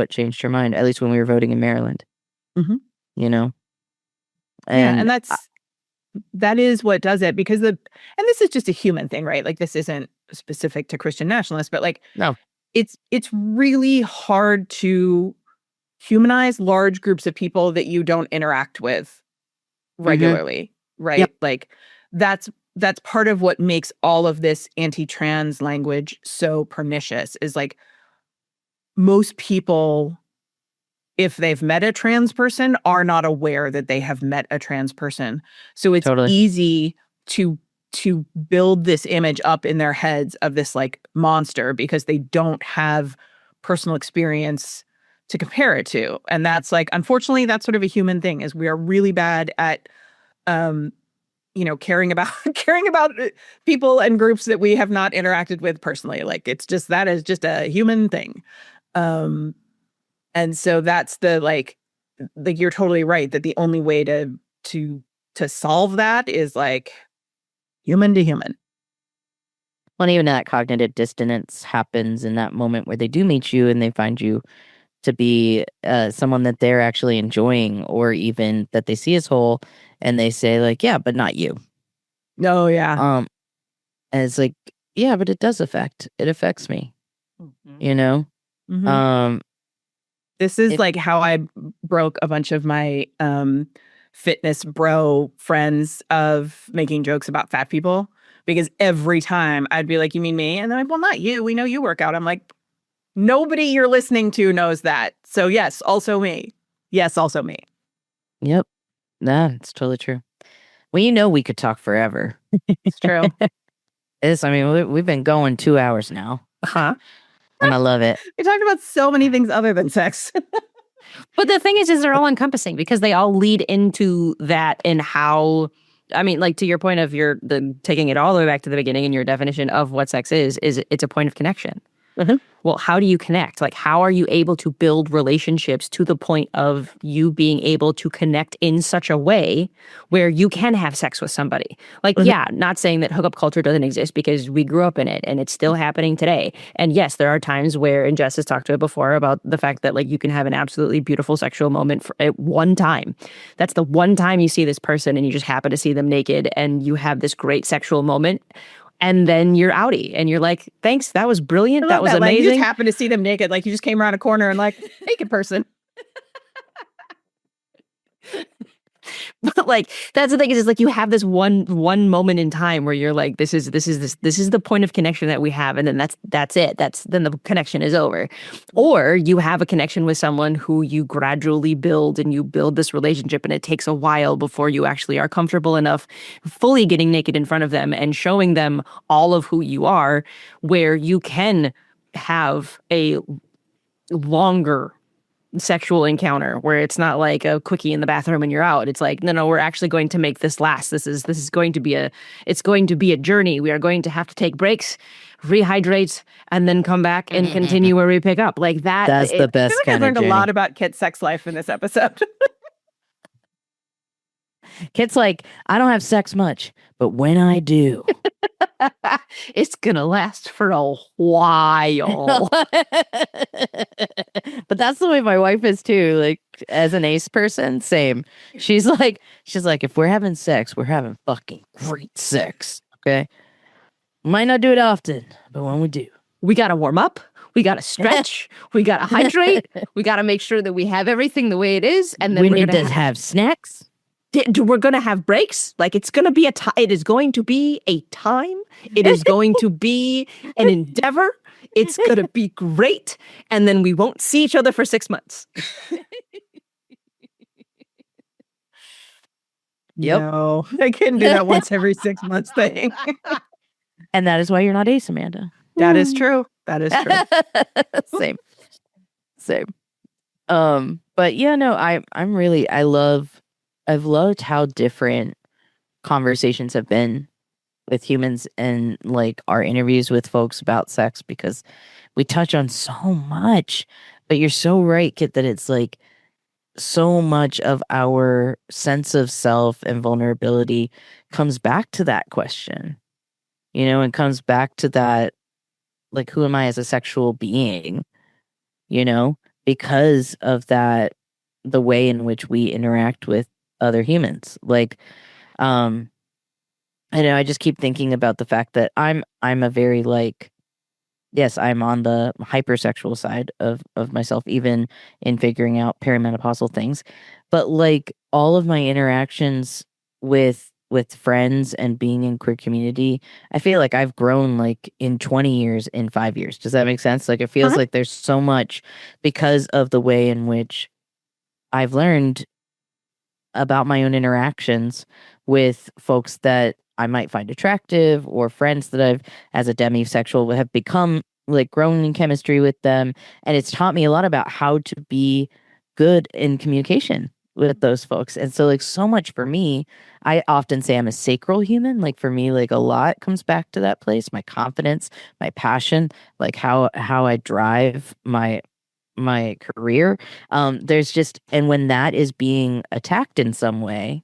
changed her mind. At least when we were voting in Maryland. You know. And that is what does it, because and this is just a human thing, right? Like, this isn't specific to Christian nationalists, but like, no, it's really hard to humanize large groups of people that you don't interact with regularly, right? Like, that's part of what makes all of this anti-trans language so pernicious, is like, most people, if they've met a trans person, are not aware that they have met a trans person. So it's easy to build this image up in their heads of this like monster, because they don't have personal experience to compare it to. And that's like, unfortunately, that's sort of a human thing, is we are really bad at caring about people and groups that we have not interacted with personally. Like, it's just, that is just a human thing. And so that's the like you're totally right that the only way to solve that is like human to human. Well, even that cognitive dissonance happens in that moment where they do meet you and they find you to be someone that they're actually enjoying, or even that they see as whole, and they say like, yeah, but not you. No, yeah. And it's like, yeah, but it affects me. You know? This is like how I broke a bunch of my fitness bro friends of making jokes about fat people, because every time I'd be like, you mean me? And they're like, well, not you. We know you work out. I'm like, nobody you're listening to knows that. So yes, also me. Yes, also me. Yep. It's totally true. Well, we could talk forever. It's true. We've been going 2 hours now. Huh? And I love it. We talked about so many things other than sex. But the thing is they're all encompassing because they all lead into that and how, like to your point of taking it all the way back to the beginning and your definition of what sex is it's a point of connection. Mm-hmm. Well, how do you connect? Like, how are you able to build relationships to the point of you being able to connect in such a way where you can have sex with somebody? Like, yeah, not saying that hookup culture doesn't exist because we grew up in it and it's still happening today. And yes, there are times where, and Jess has talked to it before about the fact that like you can have an absolutely beautiful sexual moment at one time. That's the one time you see this person and you just happen to see them naked and you have this great sexual moment. And then you're outie and you're like, thanks, that was brilliant. That was amazing. Like, you just happen to see them naked. Like you just came around a corner and like, naked person. But like, that's the thing is like you have this one moment in time where you're like, this is the point of connection that we have. And then that's it. Then the connection is over. Or you have a connection with someone who you gradually build and you build this relationship and it takes a while before you actually are comfortable enough fully getting naked in front of them and showing them all of who you are, where you can have a longer sexual encounter where it's not like a quickie in the bathroom and you're out. It's like, no, we're actually going to make this last. This is going to be a journey. We are going to have to take breaks, rehydrate, and then come back and continue where we pick up. Like that. That's the best kind of I learned journey. a lot about Kit's sex life in this episode. Kit's like, I don't have sex much, but when I do, it's gonna last for a while. But that's the way my wife is too. Like as an ace person, same. She's like, if we're having sex, we're having fucking great sex. Okay. Might not do it often, but when we do, we gotta warm up. We gotta stretch. We gotta hydrate. We gotta make sure that we have everything the way it is. And then we need to have snacks. We're going to have breaks. Like it's going to be it is going to be a time. It is going to be an endeavor. It's going to be great. And then we won't see each other for 6 months. Yep. No, I couldn't do that once every 6 months thing. And that is why you're not ace, Amanda. That is true. That is true. Same. But yeah, no, I've loved how different conversations have been with humans and like our interviews with folks about sex because we touch on so much. But you're so right, Kit, that it's like so much of our sense of self and vulnerability comes back to that question, and comes back to that, like, who am I as a sexual being, because of that, the way in which we interact with other humans. Like, I just keep thinking about the fact that I'm a very like, yes, I'm on the hypersexual side of myself, even in figuring out perimenopausal things. But like all of my interactions with friends and being in queer community, I feel like I've grown like in 20 years, in 5 years. Does that make sense? Like it feels like there's so much because of the way in which I've learned about my own interactions with folks that I might find attractive or friends that I've, as a demisexual, have become like grown in chemistry with them. And it's taught me a lot about how to be good in communication with those folks. And so like so much for me, I often say I'm a sacral human. Like for me, like a lot comes back to that place, my confidence, my passion, like how I drive my career. There's just, and when that is being attacked in some way,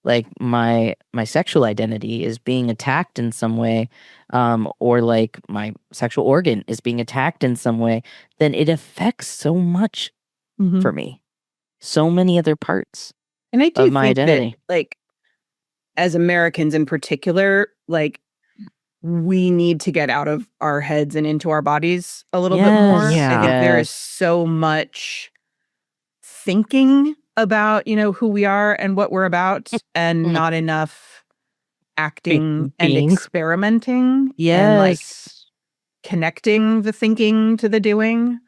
like my sexual identity is being attacked in some way, or like my sexual organ is being attacked in some way, then it affects so much for me, so many other parts and I do of my think identity. That, like, as Americans in particular, like, we need to get out of our heads and into our bodies a little bit more. Yeah. I think there is so much thinking about, who we are and what we're about, and not enough acting and experimenting. Yes. And like connecting the thinking to the doing.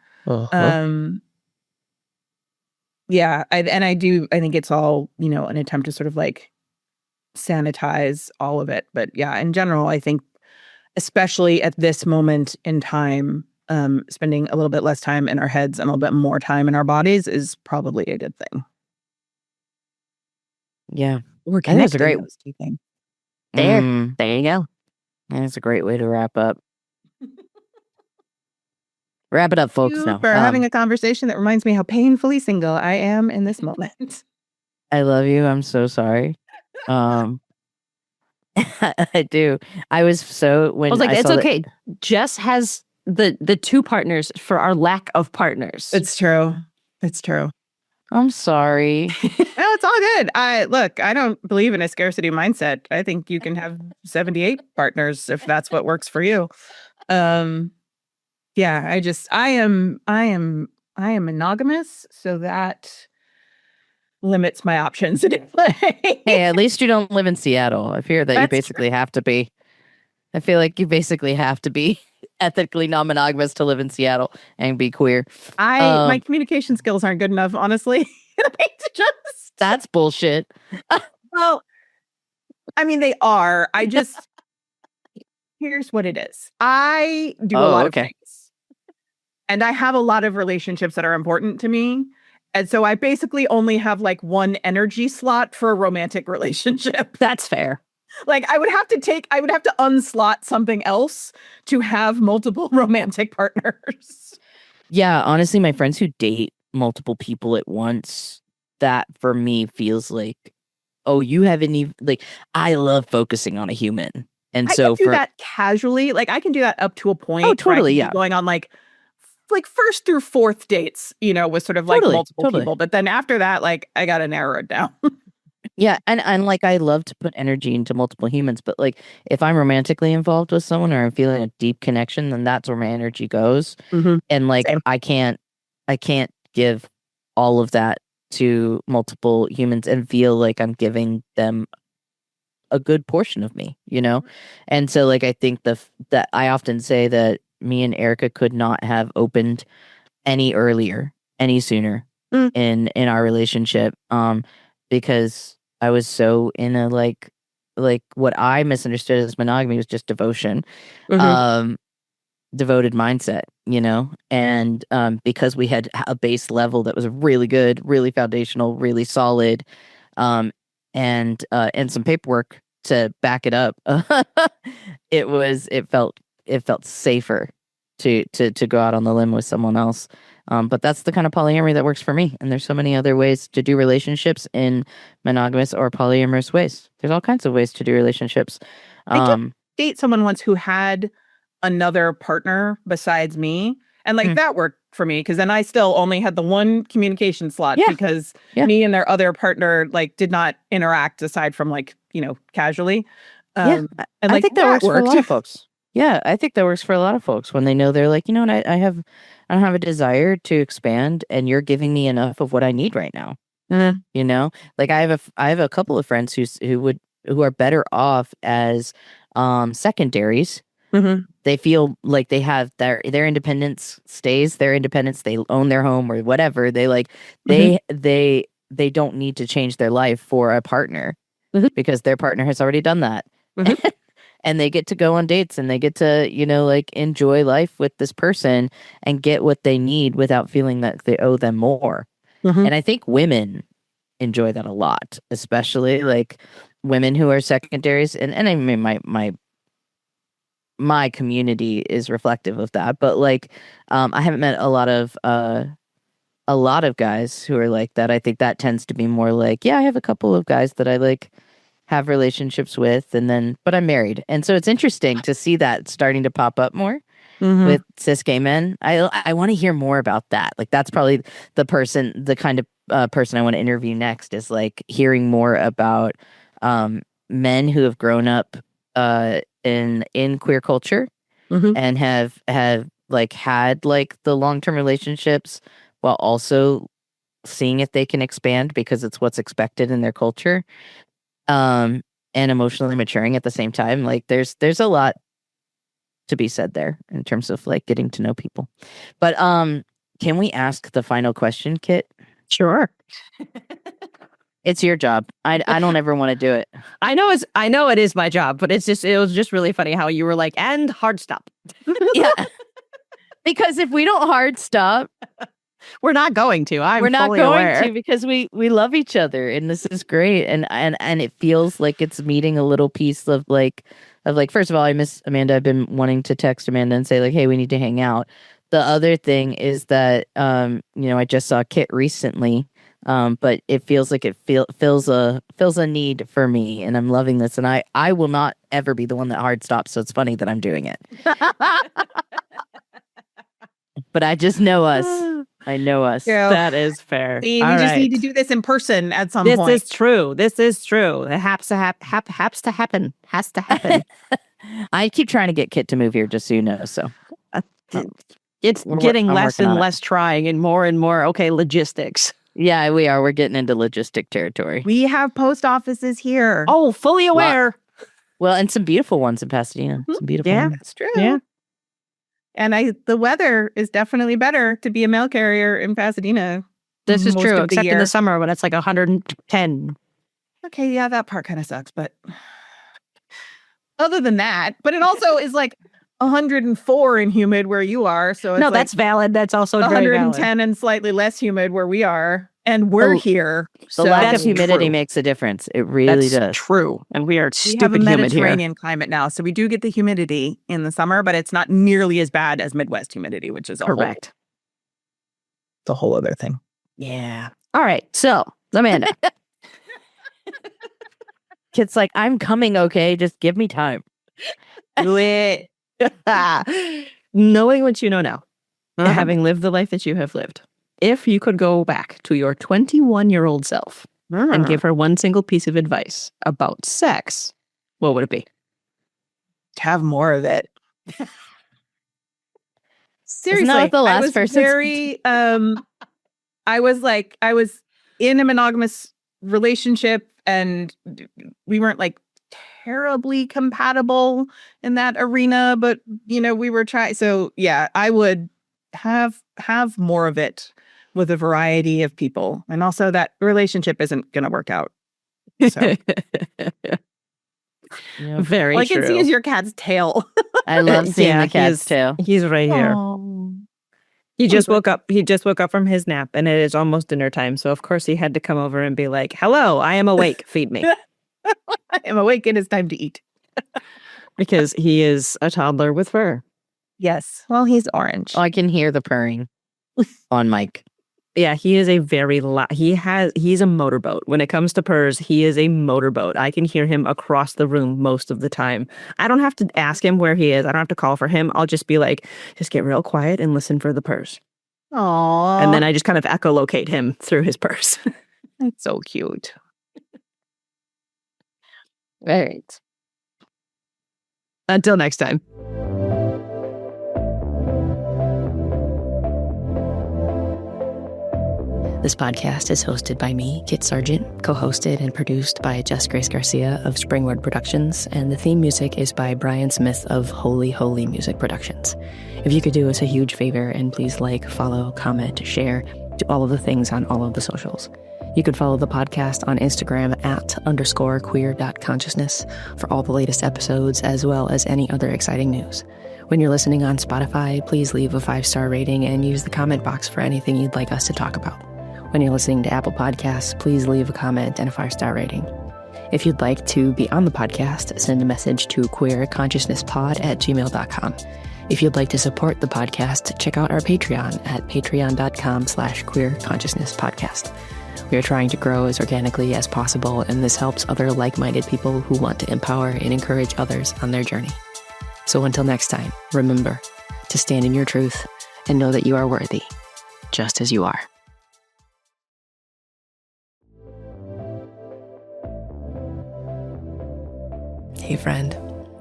Yeah. I think it's all, an attempt to sort of like sanitize all of it. But yeah, in general, I think especially at this moment in time, spending a little bit less time in our heads and a little bit more time in our bodies is probably a good thing. Yeah. We're connecting those two things. There you go. That's a great way to wrap up. Wrap it up, folks. Thank you for having a conversation that reminds me how painfully single I am in this moment. I love you. I'm so sorry. I do. I was like, it's okay. Jess has the two partners for our lack of partners. It's true. I'm sorry. No, it's all good. I don't believe in a scarcity mindset. I think you can have 78 partners if that's what works for you. Yeah, I am monogamous, so that limits my options in play. Hey, at least you don't live in Seattle. I fear that you basically have to be. I feel like you basically have to be ethically non-monogamous to live in Seattle and be queer. My communication skills aren't good enough, honestly. That's bullshit. Well, I mean, they are. Here's what it is. I do a lot of things. And I have a lot of relationships that are important to me. And so I basically only have like one energy slot for a romantic relationship. That's fair. Like I would have to unslot something else to have multiple romantic partners. Yeah, honestly, my friends who date multiple people at once, that for me feels like, oh, you haven't even, like, I love focusing on a human. And so I can do that casually. Like I can do that up to a point. Oh, totally. Yeah. Going on like first through fourth dates, with sort of like multiple people. But then after that, like I got to narrow it down. Yeah. And like, I love to put energy into multiple humans, but like if I'm romantically involved with someone or I'm feeling a deep connection, then that's where my energy goes. Mm-hmm. And like, Same. I can't give all of that to multiple humans and feel like I'm giving them a good portion of me, And so like, I think that I often say that me and Erica could not have opened any earlier, any sooner in our relationship, because I was so in a like what I misunderstood as monogamy was just devotion, devoted mindset, and because we had a base level that was really good, really foundational, really solid, and some paperwork to back it up. It felt safer to go out on the limb with someone else. But that's the kind of polyamory that works for me. And there's so many other ways to do relationships in monogamous or polyamorous ways. There's all kinds of ways to do relationships. I did date someone once who had another partner besides me. And like that worked for me because then I still only had the one communication slot because me and their other partner like did not interact aside from like, casually. And I think that works for a lot of folks. Yeah, I think that works for a lot of folks when they know they're like, what, I don't have a desire to expand and you're giving me enough of what I need right now. Like I have a couple of friends who are better off as secondaries. They feel like they have their independence stays their independence. They own their home or whatever. They like they don't need to change their life for a partner because their partner has already done that. And they get to go on dates and they get to, like enjoy life with this person and get what they need without feeling that they owe them more. And I think women enjoy that a lot, especially like women who are secondaries. And I mean, my community is reflective of that, but like, I haven't met a lot of guys who are like that. I think that tends to be more like, yeah, I have a couple of guys that I like have relationships with, but I'm married. And so it's interesting to see that starting to pop up more with cis gay men. I want to hear more about that. Like that's probably the kind of person I want to interview next is like hearing more about men who have grown up in queer culture and have like had like the long-term relationships while also seeing if they can expand because it's what's expected in their culture, and emotionally maturing at the same time. Like there's a lot to be said there in terms of like getting to know people. But can we ask the final question, Kit? Sure. It's your job. I don't ever want to do it. I know it is my job, but it was just really funny how you were like, and hard stop. Yeah. Because if we don't hard stop, we're not going to. We're not fully going aware. to because we love each other and this is great. And it feels like it's meeting a little piece of like, first of all, I miss Amanda. I've been wanting to text Amanda and say like, hey, we need to hang out. The other thing is that, I just saw Kit recently, but it feels like it fills a need for me, and I'm loving this. And I will not ever be the one that hard stops. So it's funny that I'm doing it. But I just know us. I know us. Yeah. That is fair. See, we just need to do this in person at some point. This is true. It has to happen. Has to happen. I keep trying to get Kit to move here, just so you know. So it's getting less and less trying and more, okay, logistics. Yeah, we are. We're getting into logistic territory. We have post offices here. Oh, fully aware. Well, and some beautiful ones in Pasadena. Some beautiful ones. That's true. Yeah. And the weather is definitely better to be a mail carrier in Pasadena. This is true, except in the summer when it's like 110. Okay, yeah, that part kind of sucks, but other than that, but it also is like 104 and humid where you are. So it's that's valid. That's also 110 and slightly less humid where we are. And we're here. The lack of humidity makes a difference. It really does. True. And we are we have a Mediterranean climate now. So we do get the humidity in the summer, but it's not nearly as bad as Midwest humidity, which is correct. It's a whole other thing. Yeah. All right. So, Amanda. Kit's like, I'm coming, okay? Just give me time. Do it. Knowing what you know now, having lived the life that you have lived, if you could go back to your 21-year-old self and give her one single piece of advice about sex, what would it be? Have more of it. Seriously, not the last person. I was in a monogamous relationship and we weren't like terribly compatible in that arena, but we were trying. So yeah, I would have more of it with a variety of people. And also that relationship isn't going to work out. So. Very true. I can see is your cat's tail. I love seeing the cat's tail. He's right here. He just woke up. He just woke up from his nap, and it is almost dinner time. So of course he had to come over and be like, "Hello, I am awake. Feed me. I am awake. It is time to eat." Because he is a toddler with fur. Yes. Well, he's orange. Oh, I can hear the purring on mic. Yeah, he is a very he's a motorboat. When it comes to purrs, he is a motorboat. I can hear him across the room most of the time. I don't have to ask him where he is. I don't have to call for him. I'll just be like, just get real quiet and listen for the purrs. Aww. And then I just kind of echolocate him through his purrs. That's so cute. All right. Until next time. This podcast is hosted by me, Kit Sargent, co-hosted and produced by Jess Grace Garcia of Springwood Productions, and the theme music is by Brian Smith of Holy Holy Music Productions. If you could do us a huge favor and please like, follow, comment, share, do all of the things on all of the socials. You could follow the podcast on Instagram @_queer.consciousness for all the latest episodes as well as any other exciting news. When you're listening on Spotify, please leave a 5-star rating and use the comment box for anything you'd like us to talk about. When you're listening to Apple Podcasts, please leave a comment and a 5-star rating. If you'd like to be on the podcast, send a message to queerconsciousnesspod@gmail.com. If you'd like to support the podcast, check out our Patreon at patreon.com/queerconsciousnesspodcast. We are trying to grow as organically as possible, and this helps other like-minded people who want to empower and encourage others on their journey. So until next time, remember to stand in your truth and know that you are worthy, just as you are. Hey friend,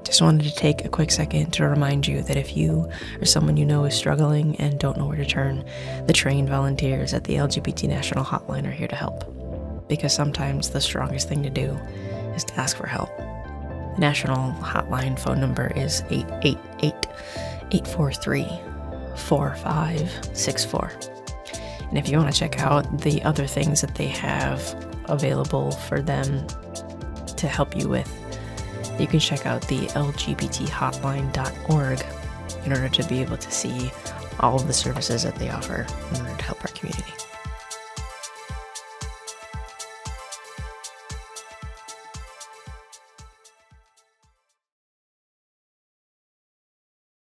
Just wanted to take a quick second to remind you that if you or someone you know is struggling and don't know where to turn, the trained volunteers at the LGBT National Hotline are here to help. Because sometimes the strongest thing to do is to ask for help. The National Hotline phone number is 888-843-4564. And if you want to check out the other things that they have available for them to help you with, you can check out the lgbthotline.org in order to be able to see all of the services that they offer in order to help our community.